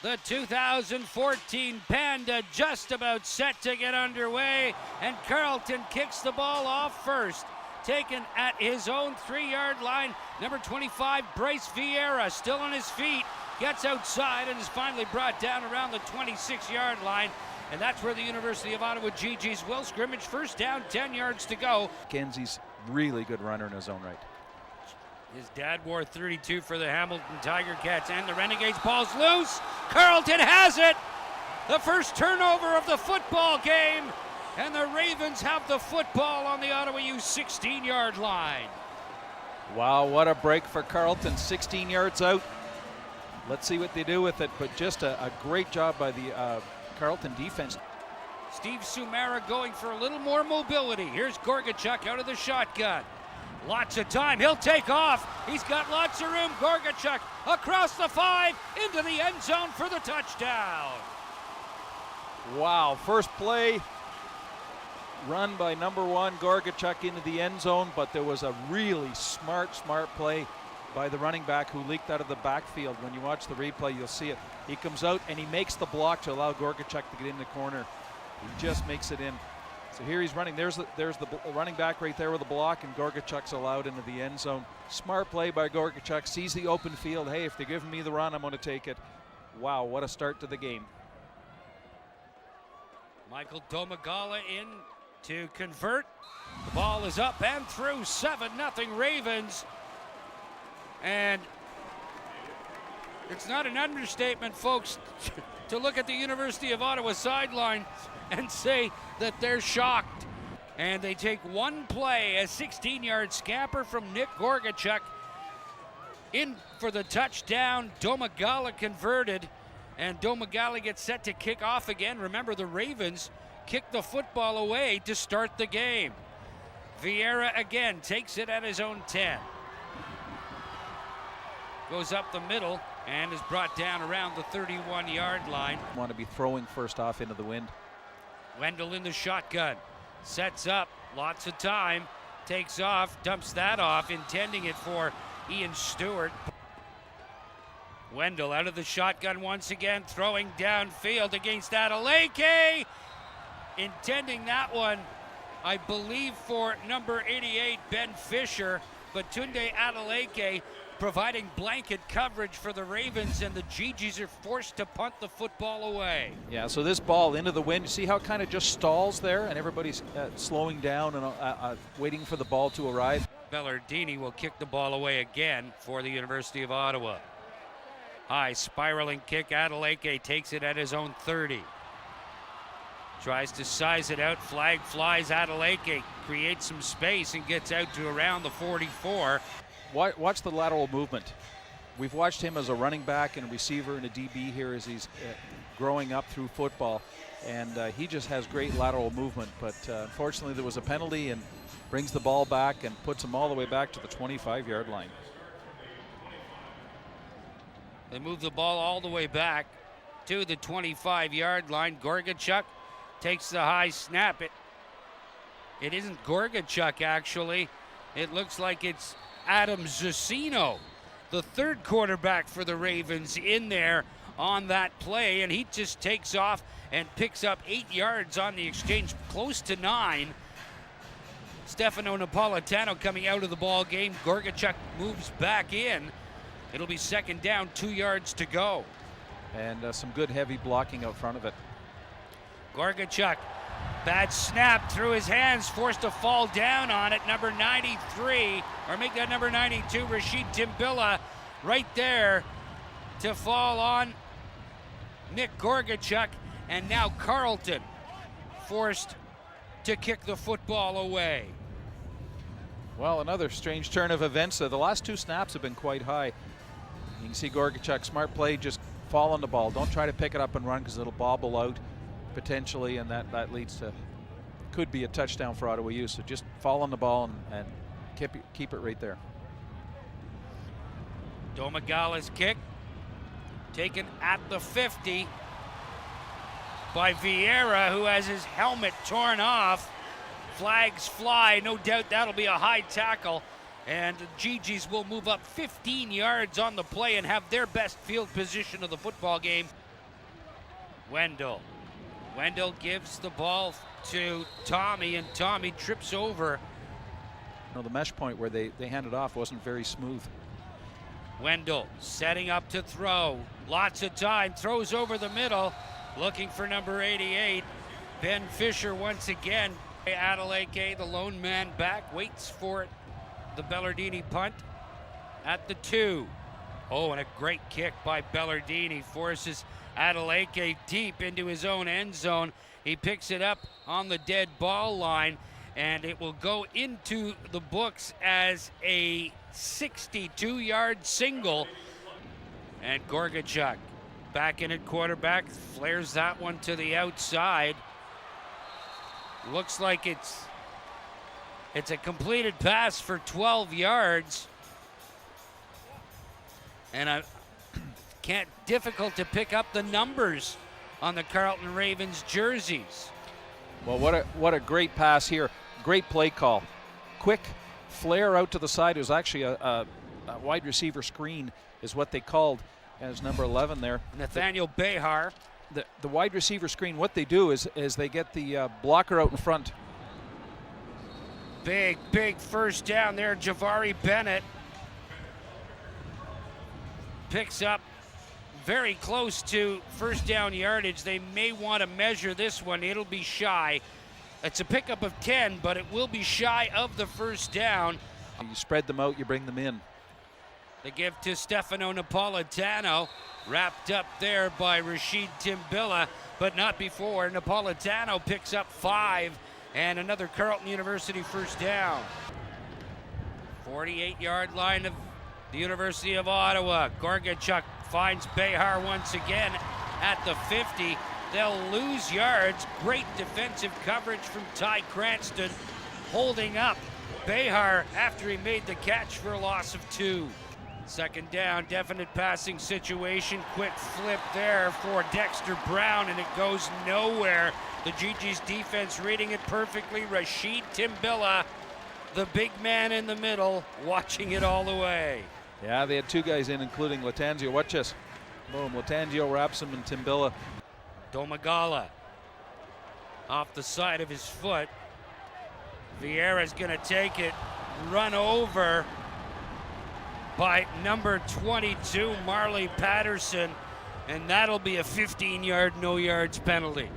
The 2014 Panda just about set to get underway, and Carleton kicks the ball off first. Taken at his own 3-yard line. Number 25, Bryce Vieira, still on his feet, gets outside and is finally brought down around the 26-yard line. And that's where the University of Ottawa GGs will scrimmage. First down, 10 yards to go. Mackenzie's really good runner in his own right. His dad wore 32 for the Hamilton Tiger Cats, and the Renegades. Ball's loose. Carleton has it. The first turnover of the football game, and the Ravens have the football on the Ottawa U 16-yard line. Wow, what a break for Carleton. 16 yards out. Let's see what they do with it, but just a great job by the Carleton defense. Steve Sumara going for a little more mobility. Here's Gorgachuk out of the shotgun. Lots of time. He'll take off. He's got lots of room. Gorgachuk across the 5 into the end zone for the touchdown. Wow, first play run by number 1 Gorgachuk into the end zone, but there was a really smart play by the running back who leaked out of the backfield. When you watch the replay, you'll see it. He comes out and he makes the block to allow Gorgachuk to get in the corner. He just makes it in. So here he's running. There's the running back right there with the block, and Gorgachuk's allowed into the end zone. Smart play by Gorgachuk. Sees the open field. Hey, if they're giving me the run, I'm going to take it. Wow, what a start to the game. Michael Domagala in to convert. The ball is up and through. 7-0 Ravens. And it's not an understatement, folks, to look at the University of Ottawa sideline and say that they're shocked. And they take one play, a 16-yard scamper from Nick Gorgachuk in for the touchdown. Domagala converted, and Domagala gets set to kick off again. Remember, the Ravens kicked the football away to start the game. Vieira again takes it at his own 10. Goes up the middle and is brought down around the 31-yard line. Want to be throwing first off into the wind. Wendell in the shotgun, sets up, lots of time, takes off, dumps that off, intending it for Ian Stewart. Wendell out of the shotgun once again, throwing downfield against Adeleke, intending that one, I believe, for number 88, Ben Fisher, but Tunde Adeleke providing blanket coverage for the Ravens, and the GGs are forced to punt the football away. Yeah, so this ball into the wind, you see how it kind of just stalls there, and everybody's slowing down and waiting for the ball to arrive. Bellardini will kick the ball away again for the University of Ottawa. High spiraling kick. Adeleke takes it at his own 30. Tries to size it out. Flag flies. Adeleke creates some space and gets out to around the 44. Watch the lateral movement. We've watched him as a running back and a receiver and a DB here as he's growing up through football, and he just has great lateral movement, but unfortunately there was a penalty, and brings the ball back and puts him all the way back to the 25-yard line. They move the ball all the way back to the 25-yard line. Gorgachuk takes the high snap. It isn't Gorgachuk, actually. It looks like it's Adam Zucchino, the third quarterback for the Ravens, in there on that play, and he just takes off and picks up 8 yards on the exchange, close to 9. Stefano Napolitano coming out of the ball game. Gorgachuk moves back in. It'll be second down, 2 yards to go. And some good heavy blocking out front of it. Gorgachuk, bad snap through his hands, forced to fall down on it. Number 93, or make that number 92, Rashid Timbilla, right there to fall on Nick Gorgachuk. And now Carleton forced to kick the football away. Well, another strange turn of events. The last 2 snaps have been quite high. You can see Gorgachuk, smart play, just fall on the ball. Don't try to pick it up and run, because it'll bobble out potentially, and that leads to, could be a touchdown for Ottawa U. So just fall on the ball and keep it right there. Domagala's kick taken at the 50 by Vieira, who has his helmet torn off. Flags fly. No doubt that'll be a high tackle. And the GGs will move up 15 yards on the play and have their best field position of the football game. Wendell. Wendell gives the ball to Tommy, and Tommy trips over. No, the mesh point where they handed off wasn't very smooth. Wendell setting up to throw. Lots of time. Throws over the middle. Looking for number 88. Ben Fisher once again. Adeleke, the lone man back, waits for it. The Bellardini punt at the 2. Oh, and a great kick by Bellardini forces Adeleke deep into his own end zone. He picks it up on the dead ball line, and it will go into the books as a 62-yard single. And Gorgachuk back in at quarterback, flares that one to the outside. Looks like it's a completed pass for 12 yards. And difficult to pick up the numbers on the Carleton Ravens jerseys. Well, what a great pass here. Great play call. Quick flare out to the side. It was actually a wide receiver screen is what they called as number 11 there. Nathaniel Behar. The wide receiver screen, what they do is they get the blocker out in front. Big first down there. Javari Bennett picks up very close to first down yardage. They may want to measure this one. It'll be shy. It's a pickup of 10, but it will be shy of the first down. You spread them out, you bring them in. The give to Stefano Napolitano, wrapped up there by Rashid Timbilla, but not before. Napolitano picks up 5 and another Carleton University first down. 48-yard line of the University of Ottawa. Gorgachuk finds Behar once again at the 50. They'll lose yards. Great defensive coverage from Ty Cranston, holding up Behar after he made the catch for a loss of 2. Second down, definite passing situation. Quick flip there for Dexter Brown, and it goes nowhere. The GG's defense reading it perfectly. Rashid Timbilla, the big man in the middle, watching it all the way. Yeah, they had 2 guys in, including Latanzio. Watch this. Boom, Latanzio wraps him, and Timbilla. Domagala off the side of his foot. Vieira's going to take it, run over by number 22, Marley Patterson, and that'll be a 15-yard no yards penalty.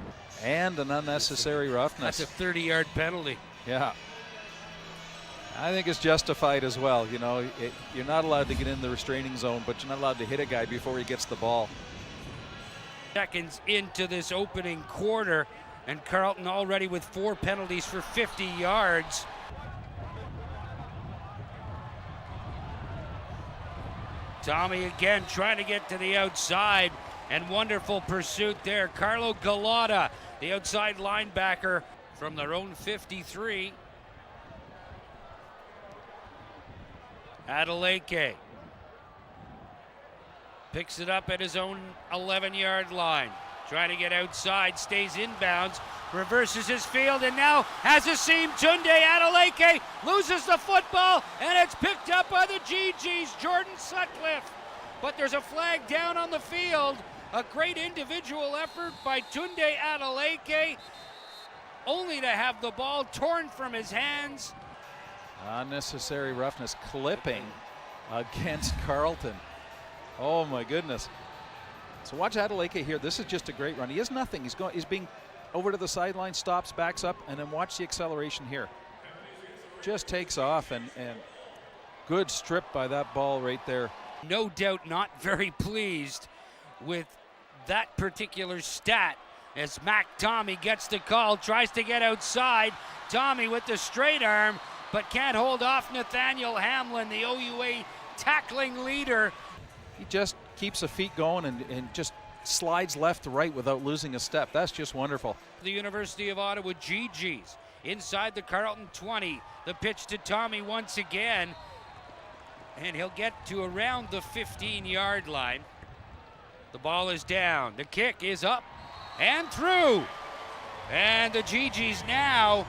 And an unnecessary roughness. That's a 30-yard penalty. Yeah. I think it's justified as well. You know, you're not allowed to get in the restraining zone, but you're not allowed to hit a guy before he gets the ball. Seconds into this opening quarter, and Carleton already with 4 penalties for 50 yards. Tommy again trying to get to the outside, and wonderful pursuit there. Carlo Galata, the outside linebacker from their own 53. Adeleke picks it up at his own 11-yard line. Trying to get outside, stays inbounds, reverses his field, and now has a seam. Tunde Adeleke loses the football, and it's picked up by the GGs, Jordan Sutcliffe. But there's a flag down on the field. A great individual effort by Tunde Adeleke, only to have the ball torn from his hands. Unnecessary roughness, clipping against Carleton. Oh my goodness. So watch Adeleke here. This is just a great run. He has nothing. He's being over to the sideline, stops, backs up, and then watch the acceleration here. Just takes off, and good strip by that ball right there. No doubt not very pleased with that particular stat as Mac Tommy gets the call, tries to get outside. Tommy with the straight arm, but can't hold off Nathaniel Hamlin, the OUA tackling leader. He just keeps the feet going and just slides left to right without losing a step. That's just wonderful. The University of Ottawa GGs inside the Carleton 20. The pitch to Tommy once again, and he'll get to around the 15-yard line. The ball is down. The kick is up and through. And the GGs now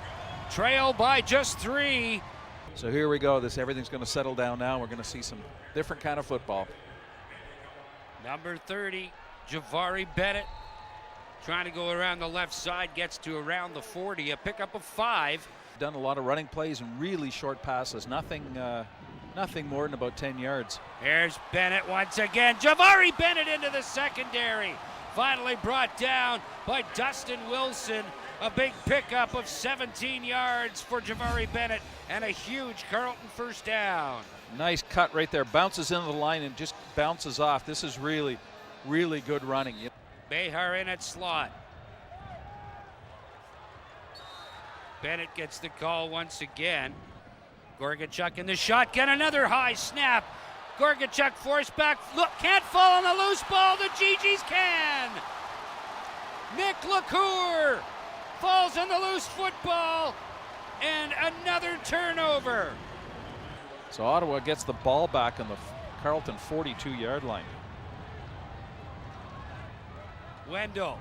trail by just 3. So here we go. Everything's going to settle down now. We're going to see some different kind of football. Number 30, Javari Bennett Trying to go around the left side, gets to around the 40, a pickup of 5. Done a lot of running plays and really short passes. Nothing more than about 10 yards. Here's Bennett once again. Javari Bennett into the secondary. Finally brought down by Dustin Wilson. A big pickup of 17 yards for Javari Bennett and a huge Carleton first down. Nice cut right there. Bounces into the line and just bounces off. This is really, really good running. Behar in at slot. Bennett gets the call once again. Gorgachuk in the shotgun. Another high snap. Gorgachuk forced back. Look, can't fall on the loose ball. The GGs can. Nick LaCour falls on the loose football. And another turnover. So Ottawa gets the ball back on the Carleton 42-yard line. Wendell.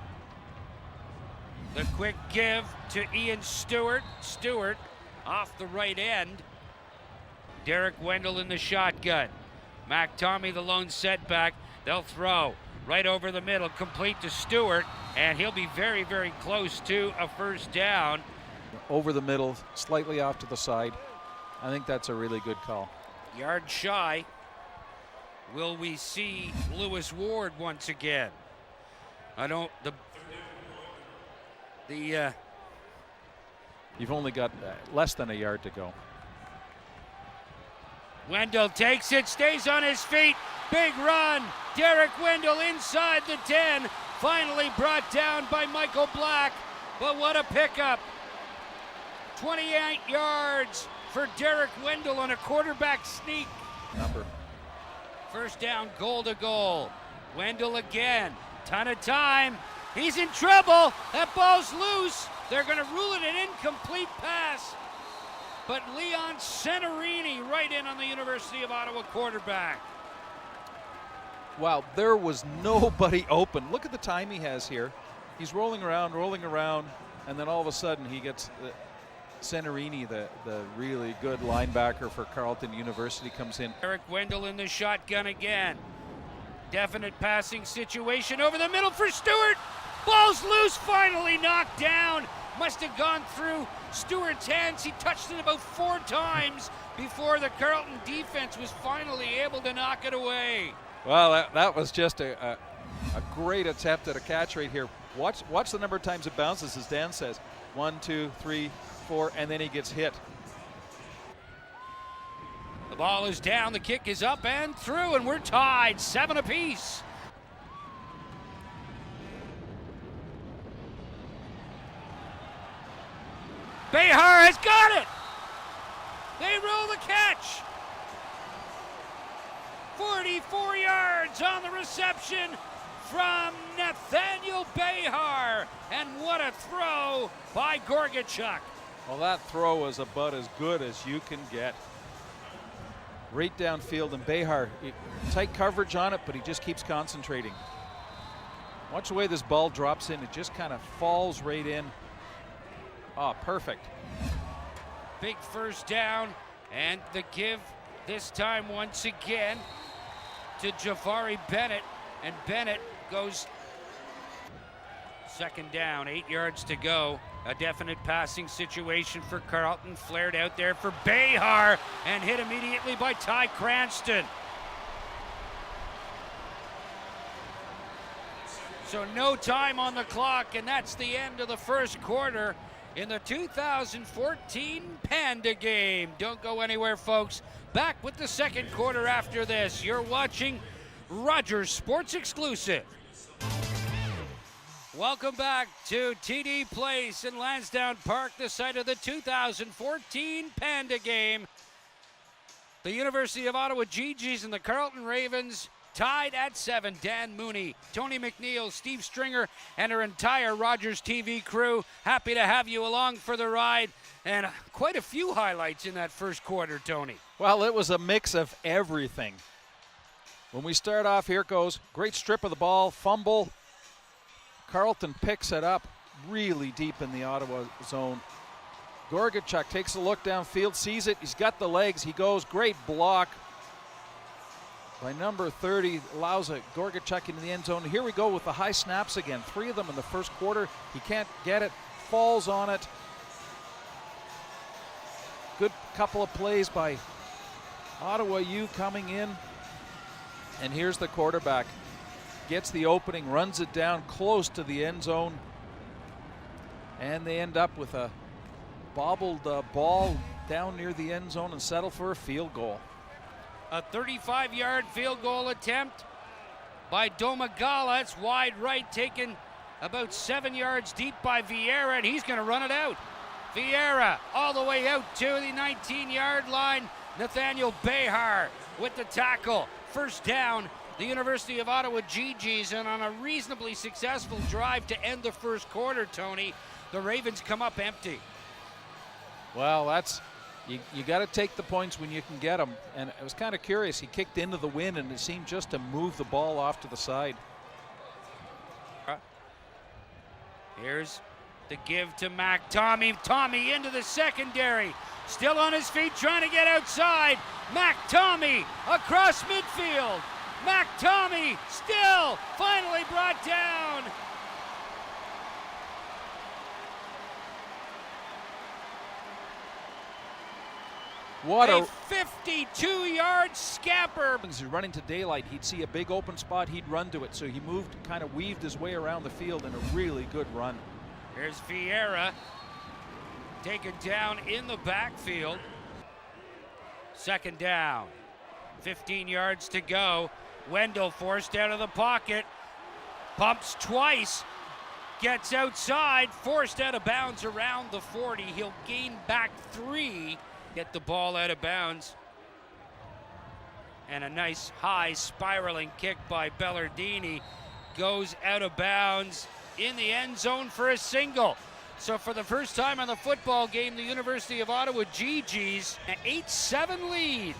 The quick give to Ian Stewart. Stewart off the right end. Derek Wendell in the shotgun. Mac Tommy the lone setback. They'll throw right over the middle, complete to Stewart, and he'll be very, very close to a first down. Over the middle, slightly off to the side. I think that's a really good call. Yard shy. Will we see Lewis Ward once again? I don't. You've only got less than a yard to go. Wendell takes it, stays on his feet. Big run. Derek Wendell inside the 10. Finally brought down by Michael Black. But what a pickup. 28 yards for Derek Wendell on a quarterback sneak. Number. First down, goal to goal. Wendell again. Ton of time. He's in trouble. That ball's loose. They're going to rule it an incomplete pass. But Leon Centerini right in on the University of Ottawa quarterback. Wow, there was nobody open. Look at the time he has here. He's rolling around, and then all of a sudden he gets Centerini, the really good linebacker for Carleton University, comes in. Eric Wendell in the shotgun again. Definite passing situation over the middle for Stewart. Ball's loose, finally knocked down. Must have gone through Stewart's hands. He touched it about 4 times before the Carleton defense was finally able to knock it away. Well, that was just a great attempt at a catch right here. Watch the number of times it bounces, as Dan says. 1, 2, 3, 4, and then he gets hit. The ball is down, the kick is up and through, and we're tied, 7 apiece. Behar has got it. They roll the catch. 44 yards on the reception from Nathaniel Behar. And what a throw by Gorgachuk. Well, that throw was about as good as you can get. Right downfield, and Behar, tight coverage on it, but he just keeps concentrating. Watch the way this ball drops in. It just kind of falls right in. Oh, perfect. Big first down, and the give this time once again to Javari Bennett, and Bennett goes second down, 8 yards to go. A definite passing situation for Carleton, flared out there for Behar, and hit immediately by Ty Cranston. So no time on the clock, and that's the end of the first quarter in the 2014 Panda Game. Don't go anywhere, folks. Back with the second quarter after this. You're watching Rogers Sports Exclusive. Welcome back to TD Place in Lansdowne Park, the site of the 2014 Panda Game. The University of Ottawa GGs and the Carleton Ravens tied at 7. Dan Mooney, Tony McNeil, Steve Stringer, and our entire Rogers TV crew. Happy to have you along for the ride. And quite a few highlights in that first quarter, Tony. Well, it was a mix of everything. When we start off, here it goes. Great strip of the ball, fumble. Carleton picks it up really deep in the Ottawa zone. Gorgachuk takes a look downfield, sees it. He's got the legs. He goes. Great block by number 30, allows a Gorgachuk into the end zone. Here we go with the high snaps again. 3 of them in the first quarter. He can't get it, falls on it. Good couple of plays by Ottawa U coming in. And here's the quarterback. Gets the opening, runs it down close to the end zone. And they end up with a bobbled ball down near the end zone and settle for a field goal. A 35-yard field goal attempt by Domagala. It's wide right, taken about 7 yards deep by Vieira, and he's going to run it out. Vieira all the way out to the 19-yard line. Nathaniel Behar with the tackle. First down, the University of Ottawa GGs, and on a reasonably successful drive to end the first quarter, Tony, the Ravens come up empty. Well, that's... You got to take the points when you can get them. And I was kind of curious. He kicked into the wind, and it seemed just to move the ball off to the side. Here's the give to Mac Tommy. Tommy into the secondary. Still on his feet, trying to get outside. Mac Tommy across midfield. Mac Tommy still finally brought down. What a 52-yard scamper. As he's running to daylight, he'd see a big open spot, he'd run to it. So he moved, kind of weaved his way around the field in a really good run. Here's Vieira, taken down in the backfield. Second down, 15 yards to go. Wendell forced out of the pocket, pumps twice, gets outside, forced out of bounds around the 40. He'll gain back 3. Get the ball out of bounds. And a nice high spiraling kick by Bellardini goes out of bounds in the end zone for a single. So for the first time in the football game, the University of Ottawa GGs an 8-7 lead.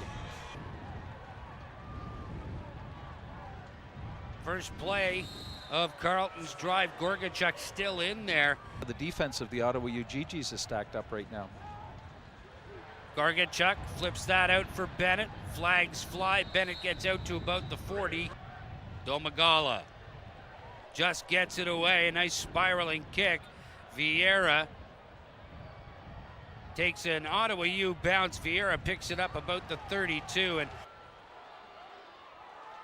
First play of Carleton's drive. Gorgachuk still in there. The defense of the Ottawa U GGs is stacked up right now. Gorgachuk flips that out for Bennett. Flags fly. Bennett gets out to about the 40. Domagala just gets it away. A nice spiraling kick. Vieira takes an Ottawa U bounce. Vieira picks it up about the 32. And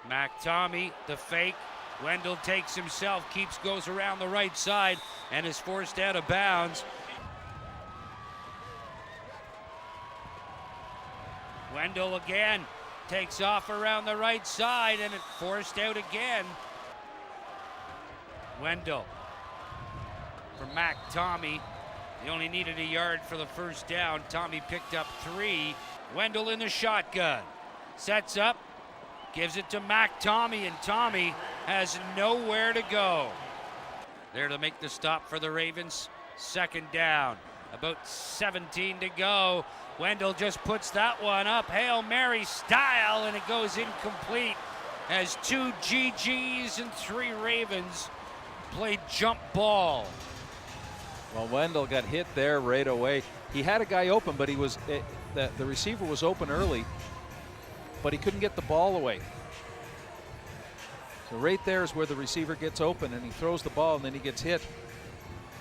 Mac Tommy, the fake. Wendell takes himself, goes around the right side, and is forced out of bounds. Wendell again takes off around the right side, and it forced out again. Wendell for Mac Tommy. He only needed a yard for the first down. Tommy picked up 3. Wendell in the shotgun. Sets up, gives it to Mac Tommy, and Tommy has nowhere to go. There to make the stop for the Ravens. Second down. About 17 to go. Wendell just puts that one up, Hail Mary style, and it goes incomplete as 2 GGs and 3 Ravens played jump ball. Well, Wendell got hit there right away. He had a guy open, but the receiver was open early, but he couldn't get the ball away. So right there is where the receiver gets open, and he throws the ball, and then he gets hit.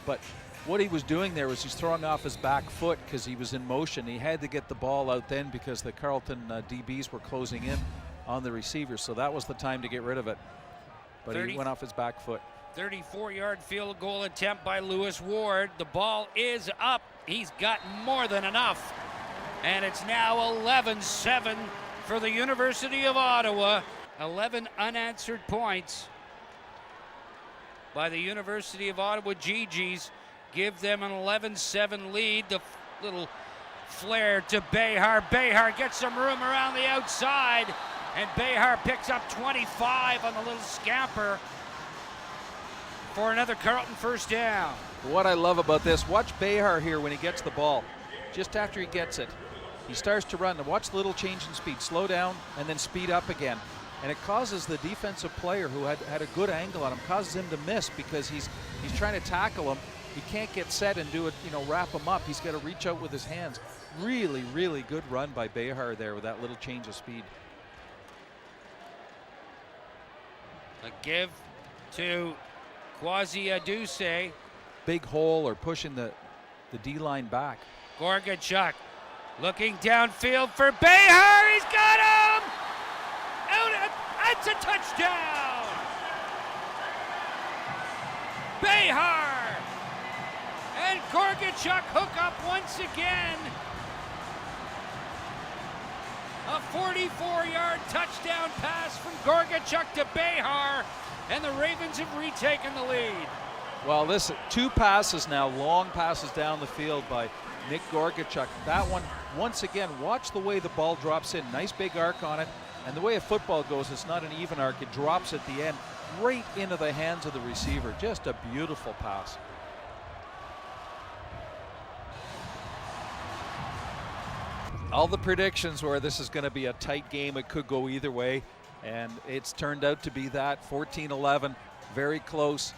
But what he was doing there was he's throwing off his back foot because he was in motion. He had to get the ball out then because the Carleton DBs were closing in on the receiver. So that was the time to get rid of it. But he went off his back foot. 34-yard field goal attempt by Lewis Ward. The ball is up. He's got more than enough. And it's now 11-7 for the University of Ottawa. 11 unanswered points by the University of Ottawa GGs. Give them an 11-7 lead. The little flare to Behar. Behar gets some room around the outside, and Behar picks up 25 on the little scamper for another Carleton first down. What I love about this, watch Behar here when he gets the ball. Just after he gets it, he starts to run. And watch the little change in speed. Slow down and then speed up again. And it causes the defensive player who had a good angle on him, causes him to miss because he's trying to tackle him. He can't get set and do it, wrap him up. He's got to reach out with his hands. Really, really good run by Behar there with that little change of speed. Give to Quasi-Aduse. Big hole or pushing the D-line back. Gorgachuk looking downfield for Behar. He's got him! It's a touchdown! Behar! And Gorgachuk hook up once again. A 44-yard touchdown pass from Gorgachuk to Behar, and the Ravens have retaken the lead. Well, this 2 passes now, long passes down the field by Nick Gorgachuk. That one, once again, watch the way the ball drops in. Nice big arc on it. And the way a football goes, it's not an even arc. It drops at the end right into the hands of the receiver. Just a beautiful pass. All the predictions were this is going to be a tight game. It could go either way. And it's turned out to be that. 14-11, very close.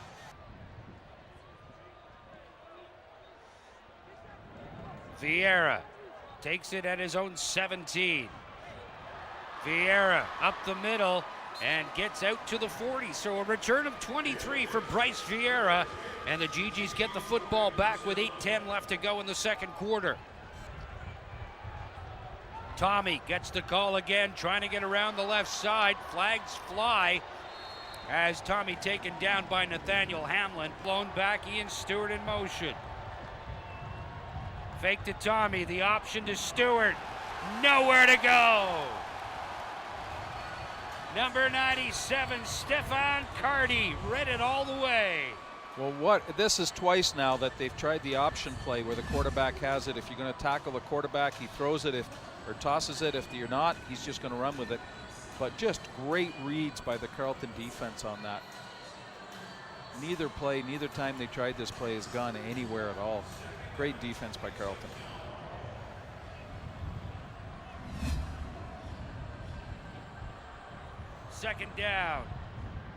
Vieira takes it at his own 17. Vieira up the middle and gets out to the 40. So a return of 23 for Bryce Vieira. And the GGs get the football back with 8:10 left to go in the second quarter. Tommy gets the call again, trying to get around the left side. Flags fly as Tommy taken down by Nathaniel Hamlin. Blown back, Ian Stewart in motion. Fake to Tommy, the option to Stewart. Nowhere to go. Number 97, Stefan Cardi, read it all the way. Well, this is twice now that they've tried the option play where the quarterback has it. If you're going to tackle the quarterback, he throws it or tosses it. If you're not, he's just going to run with it. But just great reads by the Carleton defense on that. Neither time they tried this play has gone anywhere at all. Great defense by Carleton. Second down,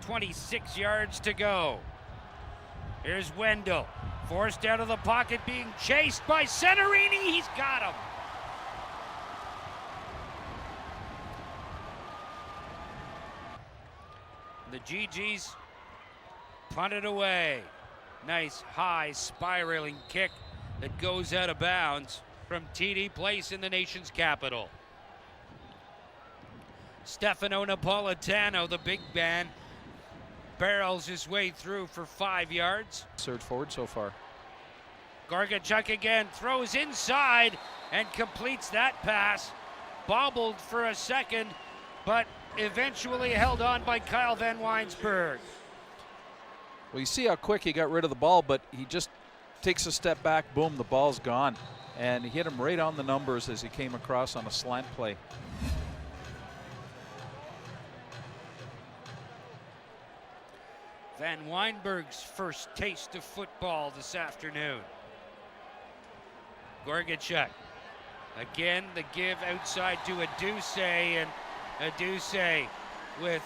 26 yards to go. Here's Wendell, forced out of the pocket, being chased by Centerini. He's got him. The GGs punt it away. Nice high spiraling kick that goes out of bounds from TD Place in the nation's capital. Stefano Napolitano, the big man, barrels his way through for 5 yards. Third forward so far. Gorgachuk again throws inside and completes that pass. Bobbled for a second, but eventually held on by Kyle Van Weinsberg. Well, you see how quick he got rid of the ball, but he just takes a step back, boom, the ball's gone. And he hit him right on the numbers as he came across on a slant play. Van Weinberg's first taste of football this afternoon. Gorgachuk. Again, the give outside to Aduse, and Aduse with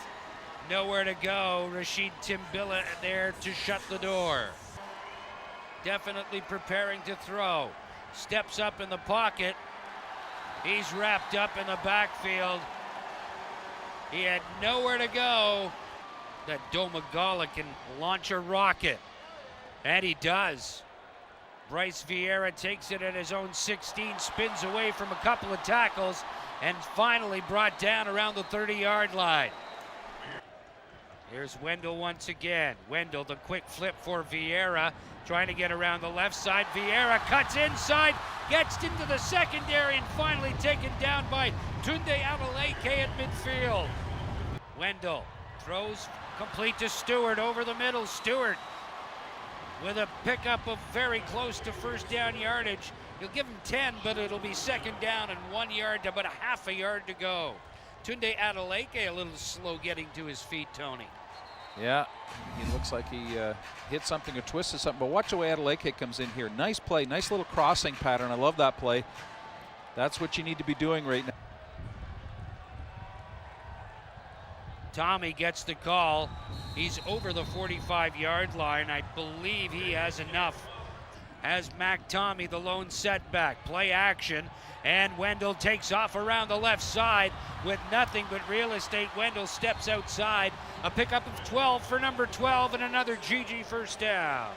nowhere to go. Rashid Timbilla there to shut the door. Definitely preparing to throw. Steps up in the pocket. He's wrapped up in the backfield. He had nowhere to go. That Domagala can launch a rocket, and he does. Bryce Vieira takes it at his own 16, spins away from a couple of tackles, and finally brought down around the 30-yard line. Here's Wendell once again. Wendell, the quick flip for Vieira, trying to get around the left side. Vieira cuts inside, gets into the secondary, and finally taken down by Tunde Adeleke at midfield. Wendell throws complete to Stewart over the middle. Stewart with a pickup of very close to first down yardage. You'll give him 10, but it'll be second down and 1 yard to about a half a yard to go. Tunde Adeleke a little slow getting to his feet, Tony. Yeah, he looks like he hit something or twisted something, but watch the way Adeleke comes in here. Nice play, nice little crossing pattern. I love that play. That's what you need to be doing right now. Tommy gets the call. He's over the 45-yard line. I believe he has enough has Mac Tommy, the lone setback. Play action, and Wendell takes off around the left side with nothing but real estate. Wendell steps outside. A pickup of 12 for number 12 and another GG first down.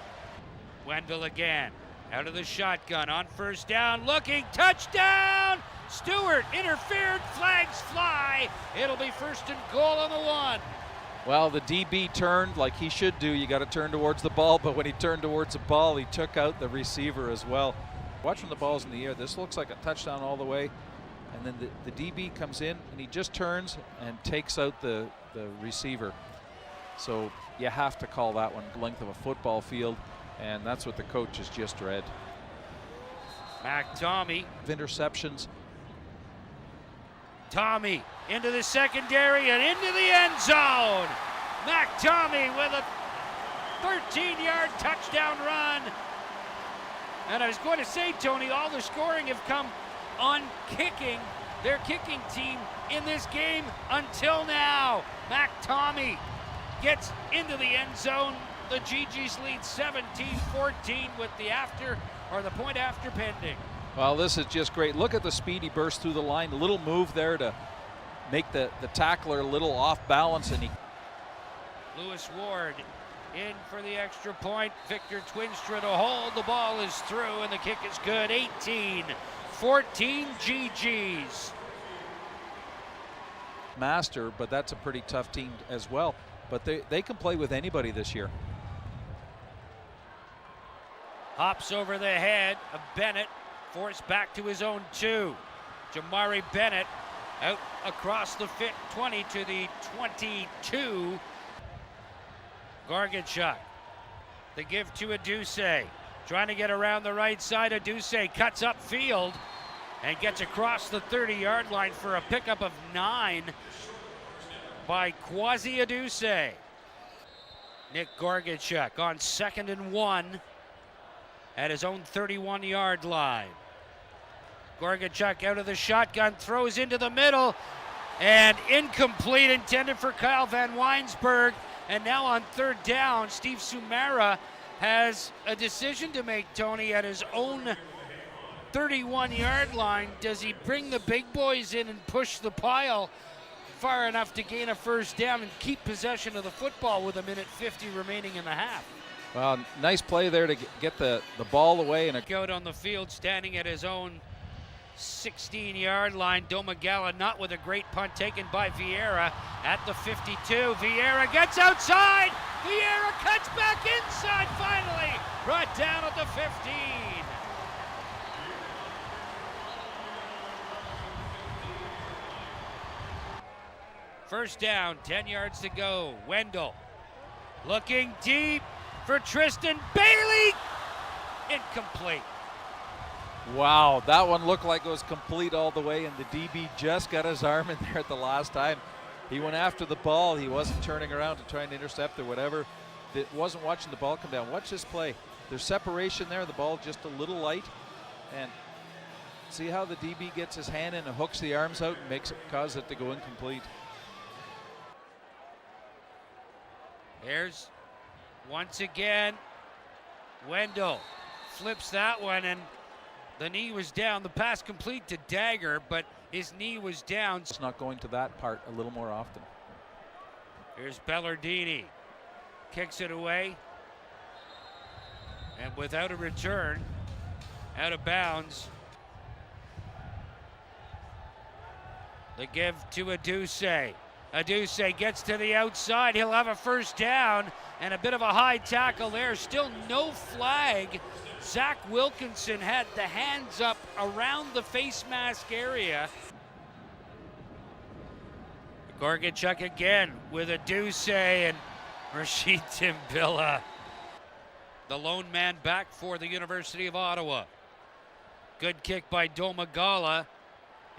Wendell again, out of the shotgun on first down, looking, touchdown! Stewart interfered, flags fly. It'll be first and goal on the 1. Well, the DB turned like he should do. You got to turn towards the ball, but when he turned towards the ball, he took out the receiver as well. Watch when the ball's in the air. This looks like a touchdown all the way. And then the DB comes in, and he just turns and takes out the receiver. So you have to call that one length of a football field, and that's what the coach has just read. Mac Tommy. Interceptions. Tommy into the secondary and into the end zone. Mac Tommy with a 13-yard touchdown run. And I was going to say, Tony, all the scoring have come on kicking. Their kicking team in this game until now. Mac Tommy gets into the end zone. The GGs lead 17-14 with the point after pending. Well, this is just great. Look at the speed he burst through the line. A little move there to make the tackler a little off balance. And Lewis Ward in for the extra point. Victor Twinstra to hold. The ball is through and the kick is good. 18-14 GGs. Master, but that's a pretty tough team as well. But they can play with anybody this year. Hops over the head of Bennett. Forced back to his own 2. Jamari Bennett out across the 20 to the 22. Gorgachuk. The give to Aduse. Trying to get around the right side. Aduse cuts up field and gets across the 30-yard line for a pickup of 9 by Quasi Aduse. Nick Gorgachuk on 2nd and 1 at his own 31-yard line. Gorgachuk out of the shotgun, throws into the middle, and incomplete, intended for Kyle Van Weinsberg. And now on 3rd down, Steve Sumara has a decision to make, Tony, at his own 31-yard line. Does he bring the big boys in and push the pile far enough to gain a first down and keep possession of the football with 1:50 remaining in the half? Well, nice play there to get the ball away. And out on the field, standing at his own 16-yard line. Domagala not with a great punt taken by Vieira at the 52. Vieira gets outside. Vieira cuts back inside finally. Brought down at the 15. First down, 10 yards to go. Wendell looking deep for Tristan Bailey. Incomplete. Wow, that one looked like it was complete all the way, and the DB just got his arm in there at the last time. He went after the ball. He wasn't turning around to try and intercept or whatever. It wasn't watching the ball come down. Watch this play. There's separation there. The ball just a little light. And see how the DB gets his hand in and hooks the arms out and causes it to go incomplete. There's once again Wendell flips that one, and the knee was down. The pass complete to Dagger, but his knee was down. It's not going to that part a little more often. Here's Bellardini. Kicks it away. And without a return, out of bounds. The give to Aduse. Aduse gets to the outside. He'll have a first down and a bit of a high tackle there. Still no flag. Zach Wilkinson had the hands up around the face mask area. Gorgachuk again with Aduse and Rashid Timbilla. The lone man back for the University of Ottawa. Good kick by Domagala,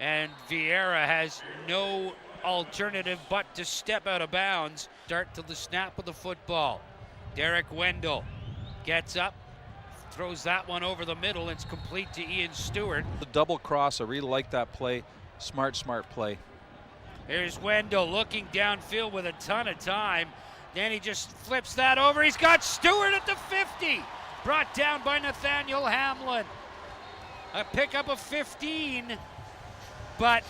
and Vieira has no alternative but to step out of bounds. Start to the snap of the football. Derek Wendell gets up, throws that one over the middle. It's complete to Ian Stewart. The double cross, I really like that play. Smart play. Here's Wendell looking downfield with a ton of time. Then he just flips that over. He's got Stewart at the 50. brought down by Nathaniel Hamlin. A pickup of 15, but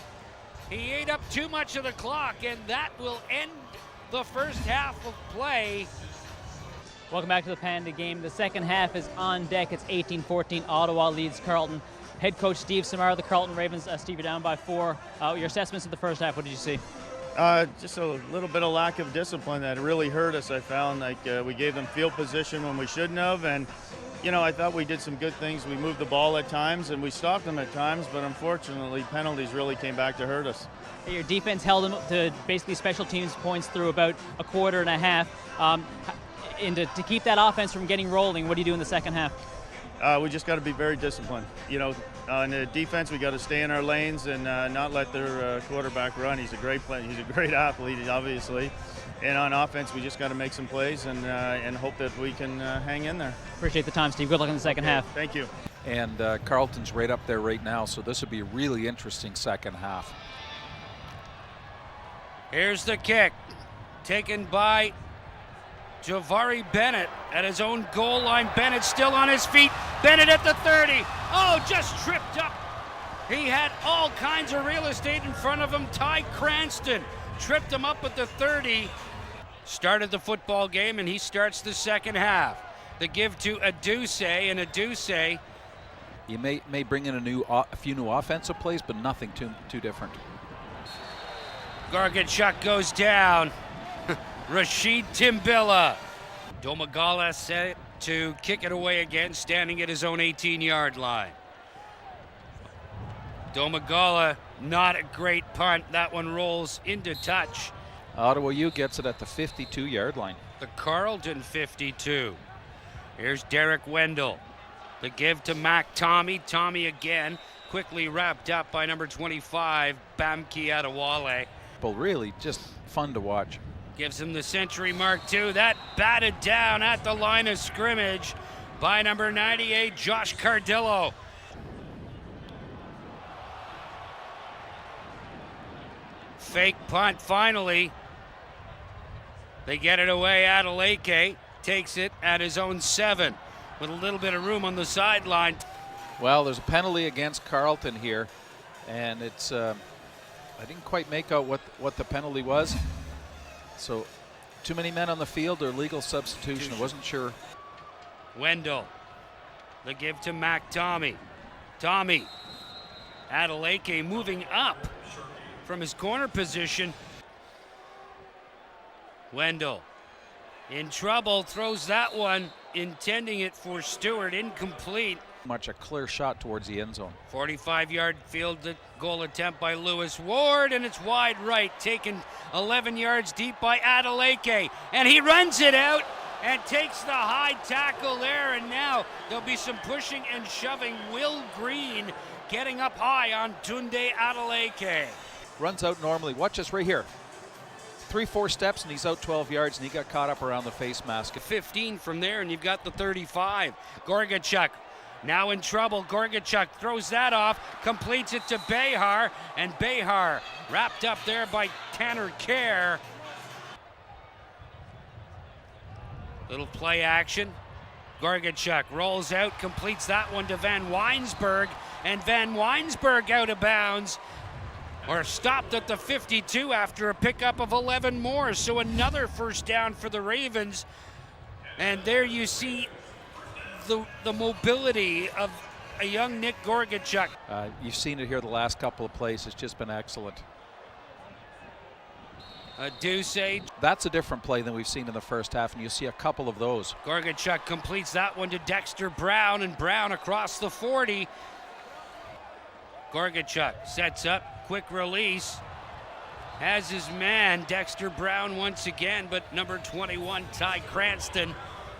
he ate up too much of the clock, and that will end the first half of play. Welcome back to the Panda Game. The second half is on deck. It's 18-14. Ottawa leads Carleton. Head coach Steve Samara, the Carleton Ravens. Steve, you're down by 4. Your assessments of the first half, what did you see? Just a little bit of lack of discipline that really hurt us. I found like we gave them field position when we shouldn't have, and I thought we did some good things. We moved the ball at times and we stopped them at times, but unfortunately penalties really came back to hurt us. Your defense held them to basically special teams points through about a quarter and a half. And to keep that offense from getting rolling, what do you do in the second half? We just got to be very disciplined. In the defense, we got to stay in our lanes and not let their quarterback run. He's a great player. He's a great athlete, obviously. And on offense, we just got to make some plays and hope that we can hang in there. Appreciate the time, Steve. Good luck in the second half. Thank you. And Carleton's right up there right now, so this would be a really interesting second half. Here's the kick, taken by Javari Bennett at his own goal line. Bennett still on his feet. Bennett at the 30. Oh, just tripped up. He had all kinds of real estate in front of him. Ty Cranston tripped him up at the 30. Started the football game, and he starts the second half. The give to Aduse, and Aduse. You may bring in a few new offensive plays, but nothing too different. Gorgachuk goes down. Rashid Timbilla. Domagala set to kick it away again, standing at his own 18-yard line. Domagala, not a great punt. That one rolls into touch. Ottawa U gets it at the 52-yard line. The Carleton 52. Here's Derek Wendell. The give to Mac Tommy. Tommy again, quickly wrapped up by number 25, Bamki Adewale. Well, really just fun to watch. Gives him the century mark too. That batted down at the line of scrimmage by number 98, Josh Cardillo. Fake punt finally. They get it away. Adeleke takes it at his own 7 with a little bit of room on the sideline. Well, there's a penalty against Carleton here, and it's I didn't quite make out what the penalty was. So too many men on the field or legal substitution. I wasn't sure. Wendell. The give to Mac Tommy. Tommy. Adeleke moving up from his corner position. Wendell in trouble, throws that one, intending it for Stewart, incomplete. Much a clear shot towards the end zone. 45-yard field goal attempt by Lewis Ward, and it's wide right, taken 11 yards deep by Adeleke, and he runs it out and takes the high tackle there, and now there'll be some pushing and shoving. Will Green getting up high on Tunde Adeleke. Runs out normally. Watch this right here. 3-4 steps and he's out 12 yards, and he got caught up around the face mask. 15 from there, and you've got the 35. Gorgachuk now in trouble. Gorgachuk throws that off, completes it to Behar, and Behar wrapped up there by Tanner Kerr. Little play action. Gorgachuk rolls out, completes that one to Van Weinsberg, and Van Weinsberg out of bounds, or stopped at the 52 after a pickup of 11 more. So another first down for the Ravens. And there you see the mobility of a young Nick Gorgachuk. You've seen it here the last couple of plays. It's just been excellent. Duce. That's a different play than we've seen in the first half, and you see a couple of those. Gorgachuk completes that one to Dexter Brown, and Brown across the 40. Gorgachuk sets up, quick release, has his man Dexter Brown once again, but number 21 Ty Cranston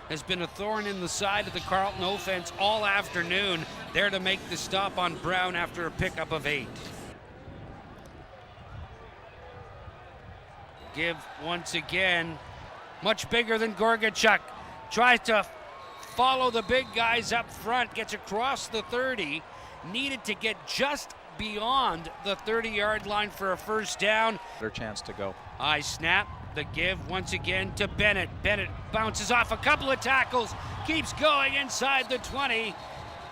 has been a thorn in the side of the Carleton offense all afternoon, there to make the stop on Brown after a pickup of 8. Give once again, much bigger than Gorgachuk, tries to follow the big guys up front, gets across the 30, needed to get just beyond the 30-yard line for a first down. Their chance to go. High snap, the give once again to Bennett. Bennett bounces off a couple of tackles, keeps going inside the 20,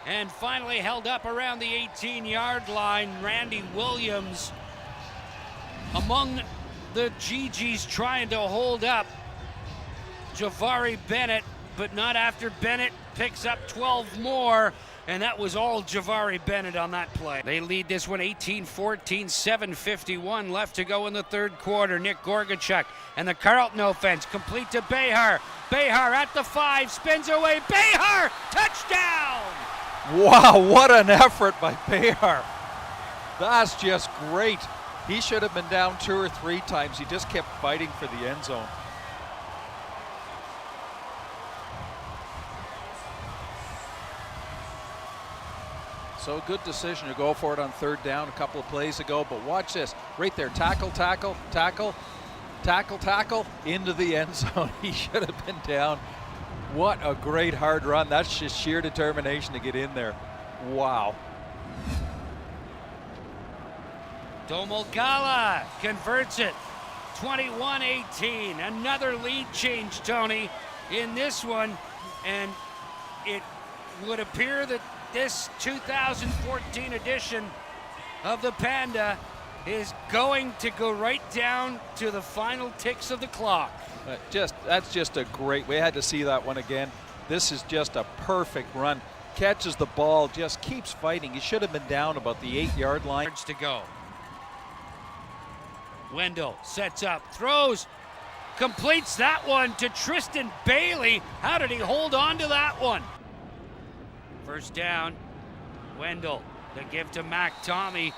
and finally held up around the 18-yard line. Randy Williams among the GGs trying to hold up Javari Bennett, but not after Bennett picks up 12 more, and that was all Javari Bennett on that play. They lead this one 18-14, 7:51 left to go in the third quarter. Nick Gorgachuk and the Carleton offense complete to Behar. Behar at the 5, spins away. Behar, touchdown! Wow, what an effort by Behar. That's just great. He should have been down 2 or 3 times. He just kept fighting for the end zone. So a good decision to go for it on third down a couple of plays ago, but watch this. Right there, tackle, tackle, tackle, tackle, tackle, into the end zone. He should have been down. What a great hard run. That's just sheer determination to get in there. Wow. Domogala converts it, 21-18. Another lead change, Tony, in this one, and it would appear that this 2014 edition of the Panda is going to go right down to the final ticks of the clock. That's just a great, we had to see that one again. This is just a perfect run. Catches the ball, just keeps fighting. He should have been down about the 8-yard line. To go. Wendell sets up, throws, completes that one to Tristan Bailey. How did he hold on to that one? First down, Wendell, the give to Mac Tommy,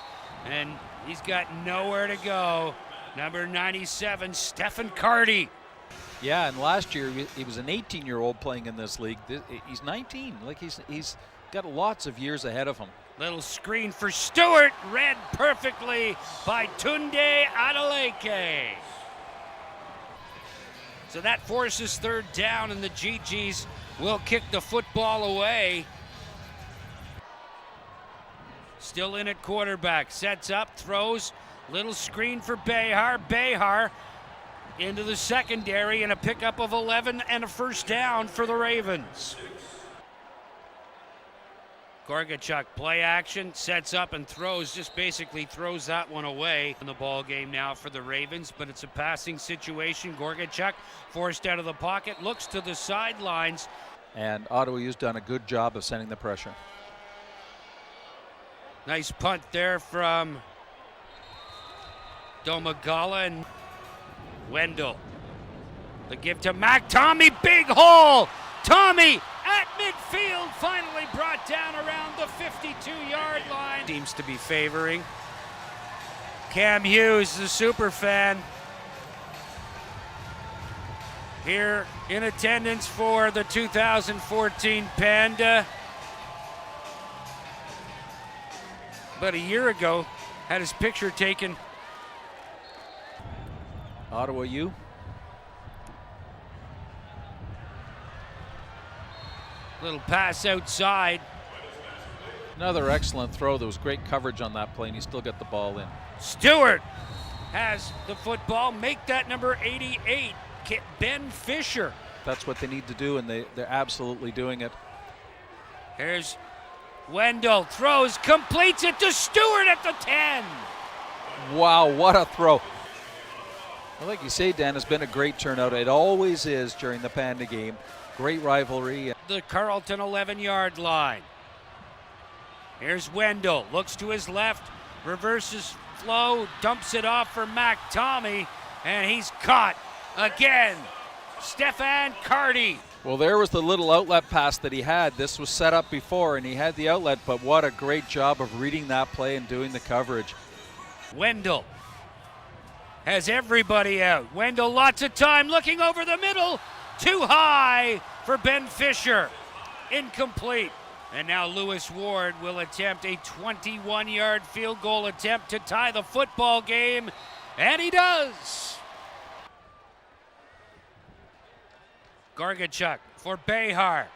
and he's got nowhere to go. Number 97, Stephen Carty. Yeah, and last year he was an 18-year-old playing in this league. He's 19, like he's got lots of years ahead of him. Little screen for Stewart, read perfectly by Tunde Adeleke. So that forces third down, and the GGs will kick the football away. Still in at quarterback, sets up, throws, little screen for Behar. Behar into the secondary, and a pickup of 11 and a first down for the Ravens. Gorgachuk, play action, sets up and throws, just basically throws that one away in the ball game now for the Ravens, but it's a passing situation. Gorgachuk forced out of the pocket, looks to the sidelines. And Ottawa's done a good job of sending the pressure. Nice punt there from Domagala, and Wendell. The give to Mac Tommy, big hole! Tommy at midfield, finally brought down around the 52-yard line. Seems to be favoring. Cam Hughes, the super fan, here in attendance for the 2014 Panda. But a year ago, had his picture taken. Ottawa U. Little pass outside. Another excellent throw. There was great coverage on that play, and he still got the ball in. Stewart has the football. Make that number 88, Ben Fisher. That's what they need to do, and they're absolutely doing it. Here's Wendell, throws, completes it to Stewart at the 10. Wow, what a throw. Well, like you say, Dan, it's been a great turnout. It always is during the Panda game. Great rivalry. The Carleton 11-yard line. Here's Wendell, looks to his left, reverses flow, dumps it off for Mac Tommy, and he's caught again. Stephen Carty. Well, there was the little outlet pass that he had. This was set up before, and he had the outlet, but what a great job of reading that play and doing the coverage. Wendell has everybody out. Wendell, lots of time, looking over the middle. Too high for Ben Fisher. Incomplete. And now Lewis Ward will attempt a 21-yard field goal attempt to tie the football game, and he does. Gorgachuk for Behar.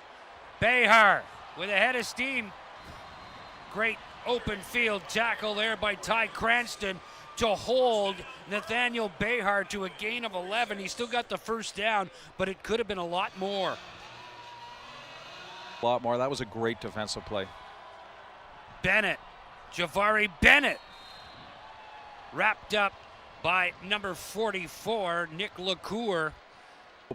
Behar with a head of steam. Great open field tackle there by Ty Cranston to hold Nathaniel Behar to a gain of 11. He still got the first down, but it could have been a lot more. A lot more. That was a great defensive play. Bennett, Javari Bennett, wrapped up by number 44, Nick LaCour.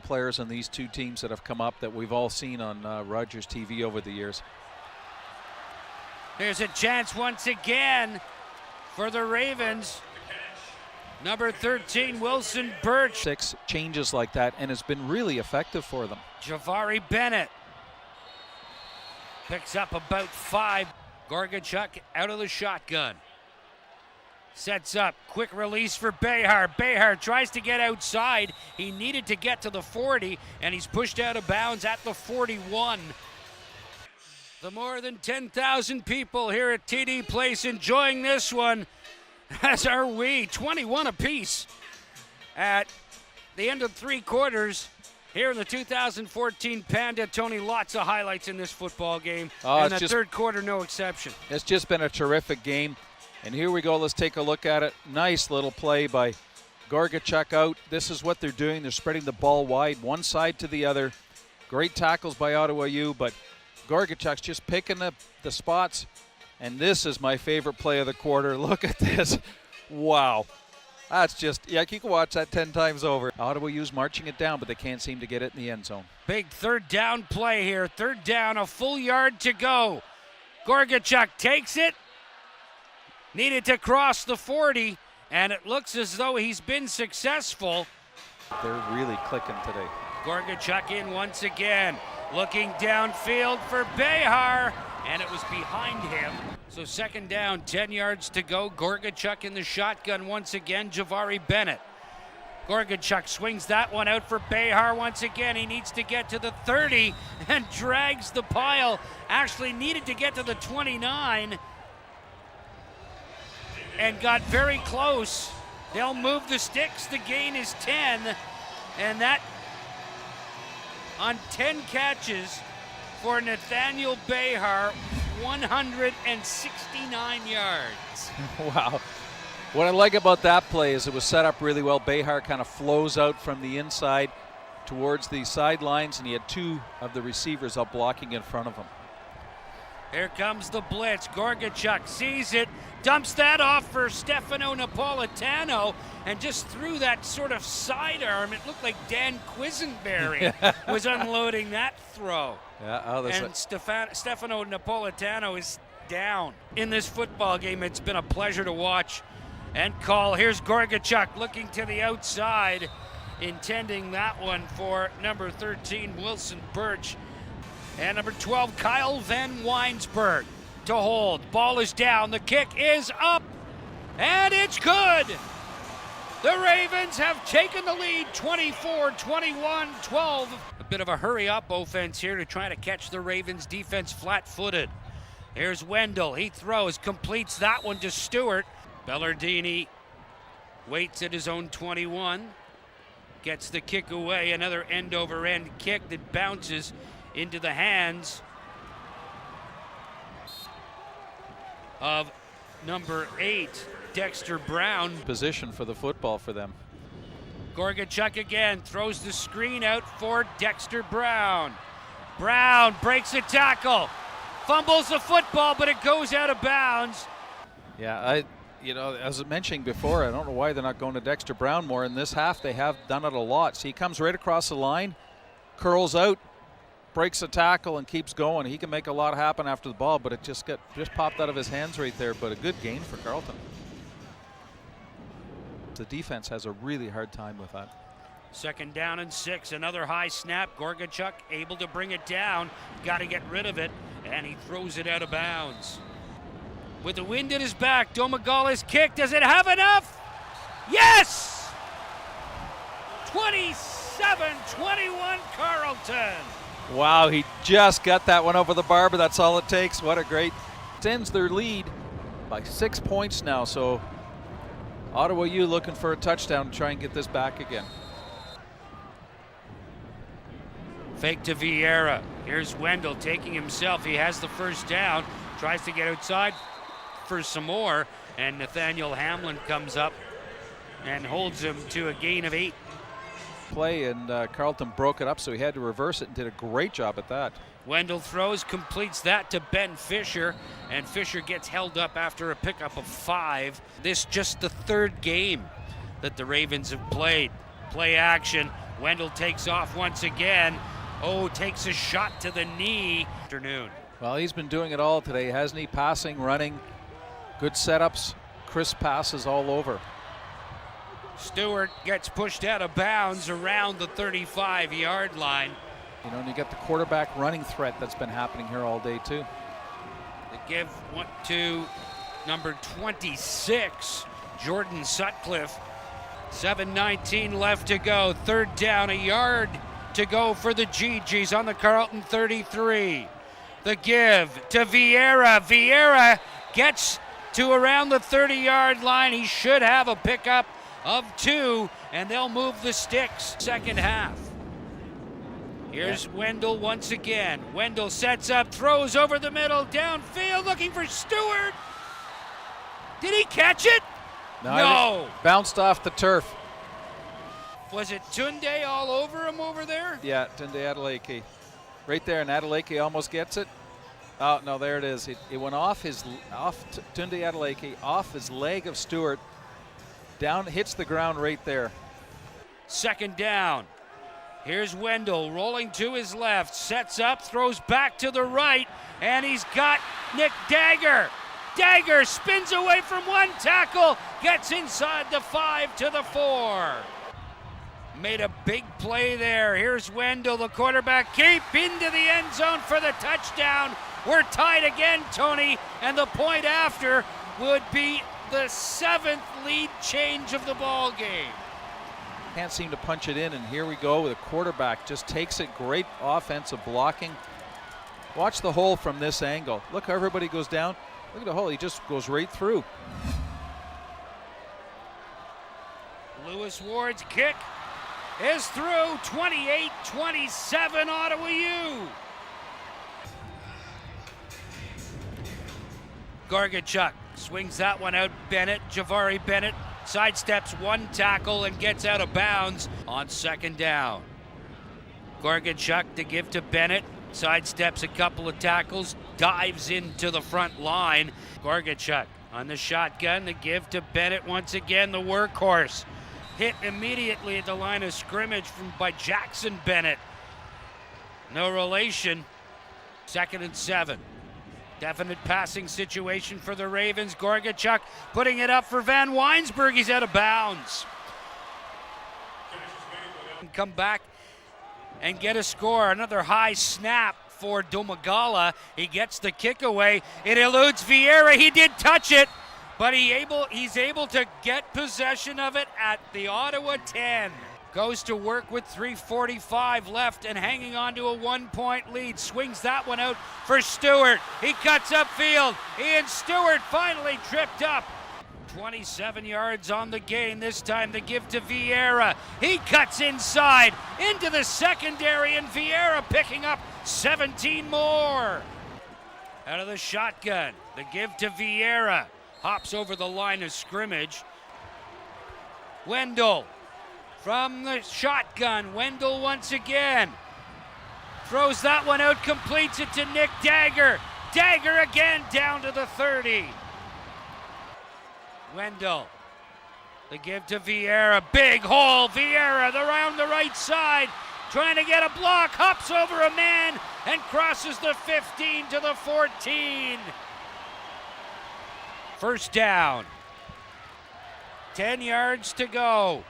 Players on these two teams that have come up that we've all seen on Rogers TV over the years. There's a chance once again for the Ravens. Number 13, Wilson Birch. 6 changes like that, and it's been really effective for them. Javari Bennett picks up about 5. Gorgachuk out of the shotgun. Sets up, quick release for Behar. Behar tries to get outside. He needed to get to the 40, and he's pushed out of bounds at the 41. The more than 10,000 people here at TD Place enjoying this one, as are we. 21 apiece at the end of 3 quarters here in the 2014 Panda. Tony, lots of highlights in this football game, and the third quarter no exception. It's just been a terrific game. And here we go. Let's take a look at it. Nice little play by Gorgachuk out. This is what they're doing. They're spreading the ball wide, one side to the other. Great tackles by Ottawa U, but Gorgachuk's just picking the spots. And this is my favorite play of the quarter. Look at this. Wow. That's just, yeah, you can watch that 10 times over. Ottawa U's marching it down, but they can't seem to get it in the end zone. Big third down play here. Third down, a full yard to go. Gorgachuk takes it. Needed to cross the 40, and it looks as though he's been successful. They're really clicking today. Gorgachuk in once again, looking downfield for Behar, and it was behind him. So second down, 10 yards to go. Gorgachuk in the shotgun once again. Javari Bennett. Gorgachuk swings that one out for Behar once again. He needs to get to the 30 and drags the pile. Actually needed to get to the 29. And got very close. They'll move the sticks. The gain is 10. And that on 10 catches for Nathaniel Behar, 169 yards. Wow. What I like about that play is it was set up really well. Behar kind of flows out from the inside towards the sidelines, and he had 2 of the receivers up blocking in front of him. Here comes the blitz. Gorgachuk sees it, dumps that off for Stefano Napolitano, and just threw that sort of sidearm. It looked like Dan Quisenberry was unloading that throw. Yeah, and Stefano Napolitano is down. In this football game, it's been a pleasure to watch and call. Here's Gorgachuk looking to the outside, intending that one for number 13, Wilson Birch. And number 12, Kyle Van Weinsberg to hold. Ball is down. The kick is up. And it's good. The Ravens have taken the lead 24-21-12. A bit of a hurry-up offense here to try to catch the Ravens defense flat-footed. Here's Wendell. He throws, completes that one to Stewart. Bellardini waits at his own 21. Gets the kick away. Another end-over-end kick that bounces into the hands of number 8, Dexter Brown. Position for the football for them. Gorgachuk again throws the screen out for Dexter Brown. Brown breaks a tackle, fumbles the football, but it goes out of bounds. Yeah, as I mentioned before, I don't know why they're not going to Dexter Brown more. In this half, they have done it a lot. See, he comes right across the line, curls out, breaks a tackle, and keeps going. He can make a lot happen after the ball, but it just popped out of his hands right there. But a good gain for Carleton. The defense has a really hard time with that. Second down and 6. Another high snap. Gorgachuk able to bring it down. Got to get rid of it, and he throws it out of bounds. With the wind at his back, Domagala's kick. Does it have enough? Yes! 27-21 Carleton. Wow, he just got that one over the bar, but that's all it takes. What a great. Extends their lead by 6 points now, so Ottawa U looking for a touchdown to try and get this back again. Fake to Vieira. Here's Wendell taking himself. He has the first down. Tries to get outside for some more, and Nathaniel Hamlin comes up and holds him to a gain of 8. Play, and Carleton broke it up, so he had to reverse it and did a great job at that. Wendell throws, completes that to Ben Fisher, and Fisher gets held up after a pickup of 5. This just the 3rd game that the Ravens have played. Play action. Wendell takes off once again. Oh, takes a shot to the knee. Afternoon. Well, he's been doing it all today, hasn't he? Passing, running, good setups, crisp passes all over. Stewart gets pushed out of bounds around the 35-yard line. You know, and you get the quarterback running threat that's been happening here all day too. The give went to number 26, Jordan Sutcliffe. 7:19 left to go. 3rd down, a yard to go for the GGs on the Carleton 33. The give to Vieira. Vieira gets to around the 30-yard line. He should have a pickup of 2, and they'll move the sticks. Second half. Here's Wendell once again. Wendell sets up, throws over the middle, downfield, looking for Stewart. Did he catch it? No. Bounced off the turf. Was it Tunde all over him over there? Yeah, Tunde Adeleke. Right there, and Adeleke almost gets it. Oh, no, there it is. It went off Tunde Adeleke, off his leg of Stewart. Down, hits the ground right there. 2nd down. Here's Wendell rolling to his left, sets up, throws back to the right, and he's got Nick Dagger. Dagger spins away from 1 tackle, gets inside the 5 to the 4. Made a big play there. Here's Wendell, the quarterback keep into the end zone for the touchdown. We're tied again, Tony, and the point after would be the 7th lead change of the ball game. Can't seem to punch it in, and here we go with a quarterback. Just takes it, great offensive blocking. Watch the hole from this angle. Look how everybody goes down. Look at the hole, he just goes right through. Lewis Ward's kick is through. 28-27 Ottawa U. Gorgachuk swings that one out. Bennett, Javari Bennett, sidesteps 1 tackle and gets out of bounds on 2nd down. Gorgachuk to give to Bennett, sidesteps a couple of tackles, dives into the front line. Gorgachuk on the shotgun, the give to Bennett once again, the workhorse. Hit immediately at the line of scrimmage by Jackson Bennett. No relation. 2nd and 7. Definite passing situation for the Ravens. Gorgachuk putting it up for Van Weinsberg. He's out of bounds. Come back and get a score. Another high snap for Domagala. He gets the kick away. It eludes Vieira. He did touch it, but he's able to get possession of it at the Ottawa 10. Goes to work with 3:45 left and hanging on to a 1-point lead. Swings that one out for Stewart. He cuts upfield. Ian Stewart finally tripped up. 27 yards on the gain. This time the give to Vieira. He cuts inside into the secondary, and Vieira picking up 17 more. Out of the shotgun, the give to Vieira. Hops over the line of scrimmage. Wendell. From the shotgun, Wendell once again. Throws that one out, completes it to Nick Dagger. Dagger again down to the 30. Wendell, the give to Vieira. Big hole, Vieira around the right side. Trying to get a block, hops over a man and crosses the 15 to the 14. 1st down. 10 yards to go.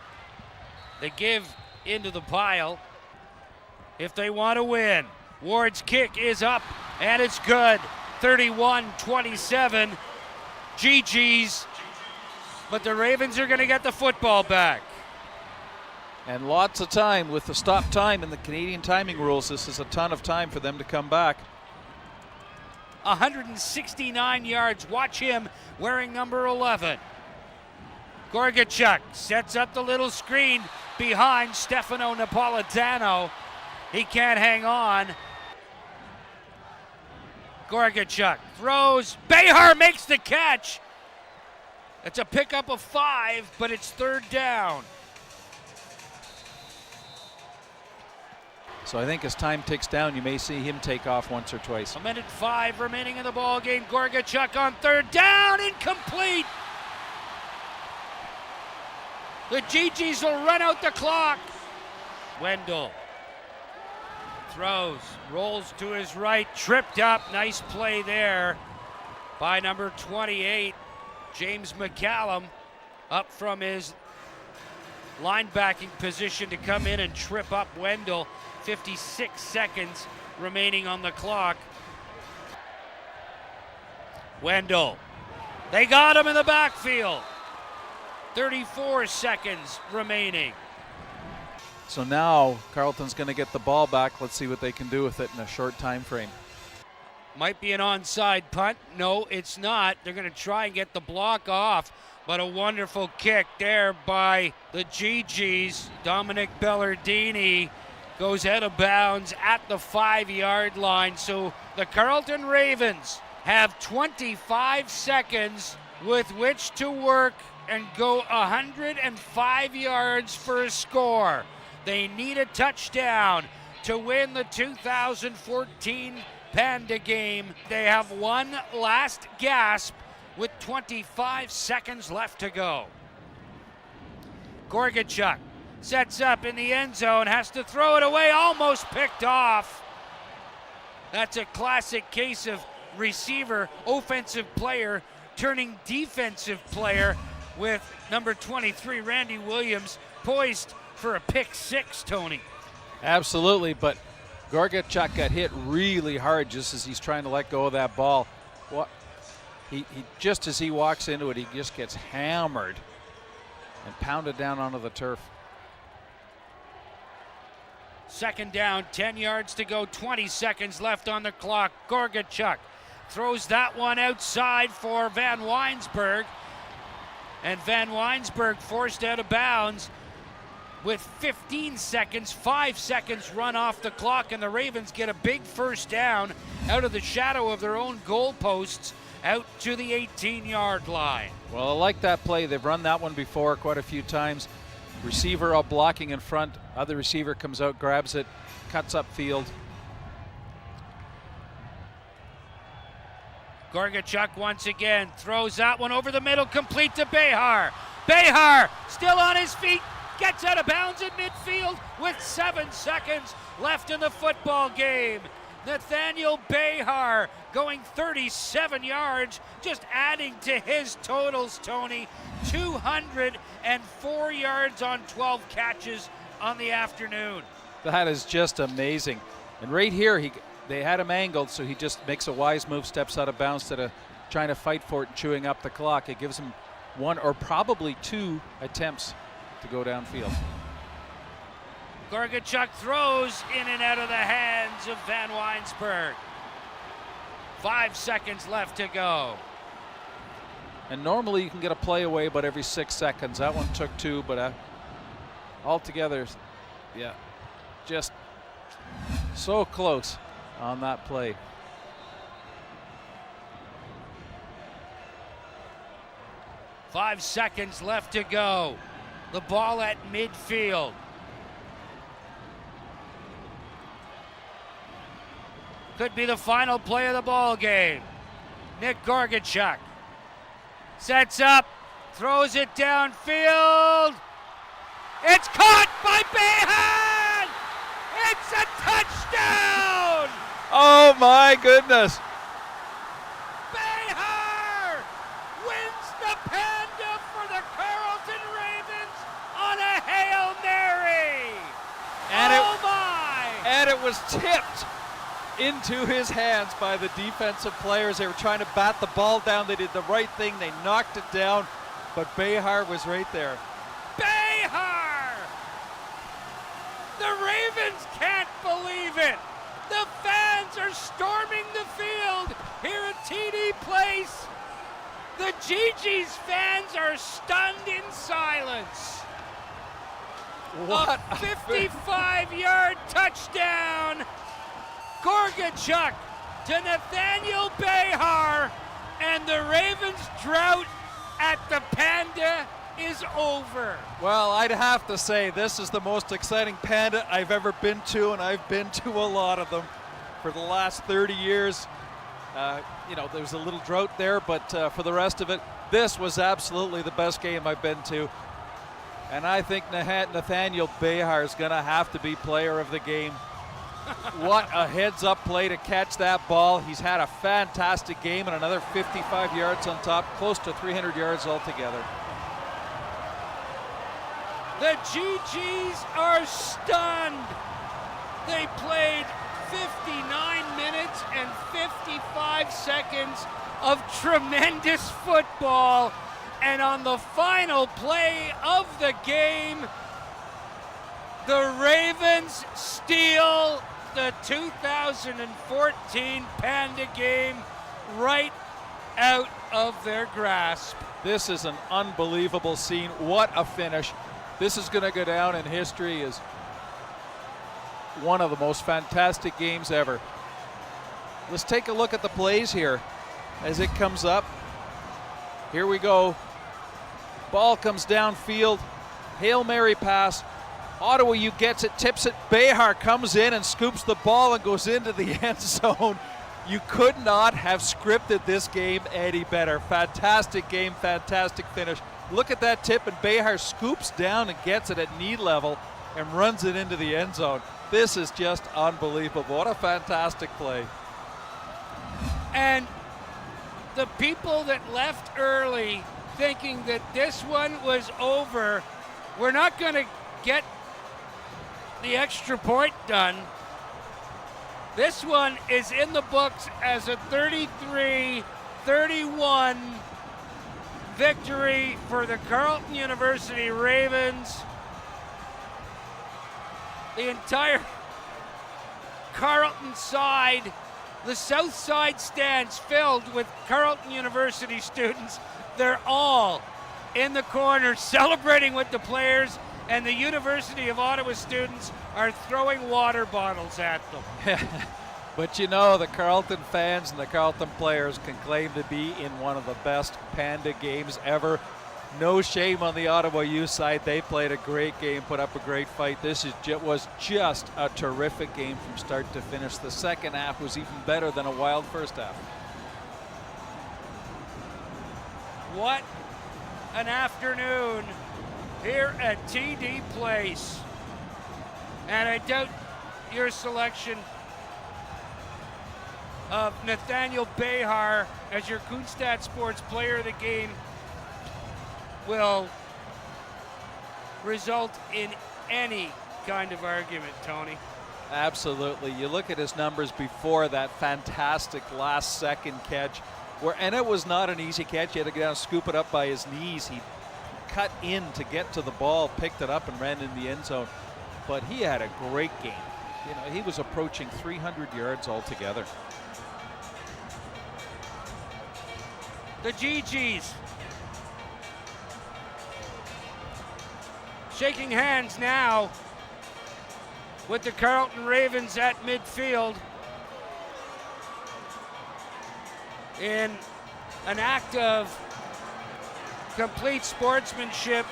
They give into the pile if they want to win. Ward's kick is up, and it's good. 31-27. GG's. But the Ravens are going to get the football back. And lots of time with the stop time and the Canadian timing rules. This is a ton of time for them to come back. 169 yards. Watch him wearing number 11. Gorgachuk sets up the little screen behind Stefano Napolitano. He can't hang on. Gorgachuk throws. Behar makes the catch. It's a pickup of 5, but it's 3rd down. So I think as time ticks down, you may see him take off once or twice. 1:05 remaining in the ball game. Gorgachuk on third down, incomplete. The GGs will run out the clock. Wendell throws, rolls to his right, tripped up. Nice play there by number 28, James McCallum, up from his linebacking position to come in and trip up Wendell. 56 seconds remaining on the clock. Wendell, they got him in the backfield. 34 seconds remaining. So now Carleton's going to get the ball back. Let's see what they can do with it in a short time frame. Might be an onside punt. No, it's not. They're going to try and get the block off, but a wonderful kick there by the GGs. Dominic Bellardini goes out of bounds at the 5-yard line. So the Carleton Ravens have 25 seconds with which to work and go 105 yards for a score. They need a touchdown to win the 2014 Panda Game. They have one last gasp with 25 seconds left to go. Gorgachuk sets up in the end zone, has to throw it away, almost picked off. That's a classic case of receiver, offensive player, turning defensive player, with number 23, Randy Williams, poised for a pick six, Tony. Absolutely, but Gorgachuk got hit really hard just as he's trying to let go of that ball. He just as he walks into it, he just gets hammered and pounded down onto the turf. Second down, 10 yards to go, 20 seconds left on the clock. Gorgachuk throws that one outside for Van Weinsberg. And Van Weinsberg forced out of bounds with 15 seconds, 5 seconds run off the clock, and the Ravens get a big first down out of the shadow of their own goalposts out to the 18-yard line. Well, I like that play. They've run that one before quite a few times. Receiver up blocking in front. Other receiver comes out, grabs it, cuts up field. Gorgachuk once again throws that one over the middle, complete to Behar. Behar still on his feet, gets out of bounds in midfield with 7 seconds left in the football game. Nathaniel Behar going 37 yards, just adding to his totals, Tony. 204 yards on 12 catches on the afternoon. That is just amazing. And right here, they had him angled, so he just makes a wise move, steps out of bounds instead of trying to fight for it and chewing up the clock. It gives him one or probably two attempts to go downfield. Gorgachuk throws in and out of the hands of Van Weinsberg. 5 seconds left to go. And normally you can get a play away about every 6 seconds. That one took 2, but altogether, yeah, just so close on that play. Five seconds left to go. The ball at midfield. Could be the final play of the ball game. Nick Gorgachuk sets up, throws it downfield. It's caught by Behar! It's a touchdown! Oh my goodness! Behar wins the Panda for the Carleton Ravens on a Hail Mary! And it was tipped into his hands by the defensive players. They were trying to bat the ball down. They did the right thing. They knocked it down, but Behar was right there. Behar! The Ravens can't believe it. The fans are storming the field here at TD Place. The GG's fans are stunned in silence. What a 55-yard touchdown. Gorgachuk to Nathaniel Behar, and the Ravens drought at the Panda is over. Well, I'd have to say this is the most exciting Panda I've ever been to, and I've been to a lot of them for the last 30 years. You know, there's a little drought there, but for the rest of it, this was absolutely the best game I've been to. And I think Nathaniel Behar is going to have to be player of the game. What a heads-up play to catch that ball. He's had a fantastic game and another 55 yards on top, close to 300 yards altogether. The GGs are stunned. They played 59 minutes and 55 seconds of tremendous football. And on the final play of the game, the Ravens steal the 2014 Panda Game right out of their grasp. This is an unbelievable scene. What a finish. This is going to go down in history as one of the most fantastic games ever. Let's take a look at the plays here as it comes up. Here we go. Ball comes downfield. Hail Mary pass. Ottawa U gets it, tips it. Behar comes in and scoops the ball and goes into the end zone. You could not have scripted this game any better. Fantastic game, fantastic finish. Look at that tip, and Behar scoops down and gets it at knee level and runs it into the end zone. This is just unbelievable. What a fantastic play. And the people that left early thinking that this one was over, we're not going to get the extra point done. This one is in the books as a 33-31 victory for the Carleton University Ravens. The entire Carleton side, the south side stands filled with Carleton University students. They're all in the corner celebrating with the players, and the University of Ottawa students are throwing water bottles at them. But you know, the Carleton fans and the Carleton players can claim to be in one of the best Panda games ever. No shame on the Ottawa U side. They played a great game, put up a great fight. This was just a terrific game from start to finish. The second half was even better than a wild first half. What an afternoon here at TD Place. And I doubt your selection of Nathaniel Behar as your Kunstat Sports Player of the Game will result in any kind of argument, Tony. Absolutely. You look at his numbers before that fantastic last second catch, and it was not an easy catch. He had to go down and scoop it up by his knees. He cut in to get to the ball, picked it up and ran in the end zone. But he had a great game. You know, he was approaching 300 yards altogether. The GGs shaking hands now with the Carleton Ravens at midfield in an act of complete sportsmanship.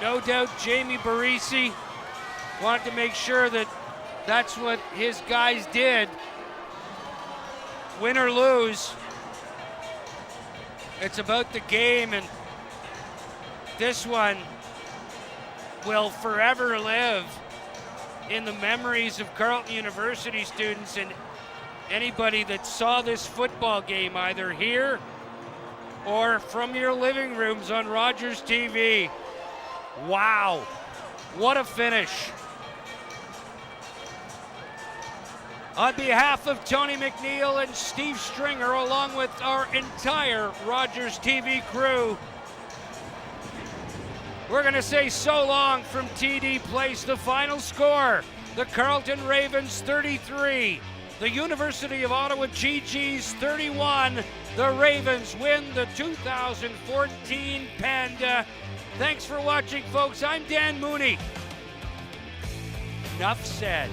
No doubt Jamie Barisi wanted to make sure that that's what his guys did. Win or lose, it's about the game, and this one will forever live in the memories of Carleton University students and anybody that saw this football game either here or from your living rooms on Rogers TV. Wow, what a finish. On behalf of Tony McNeil and Steve Stringer, along with our entire Rogers TV crew, we're going to say so long from TD Place. The final score, the Carleton Ravens 33, the University of Ottawa GGs 31. The Ravens win the 2014 Panda. Thanks for watching, folks. I'm Dan Mooney. Enough said.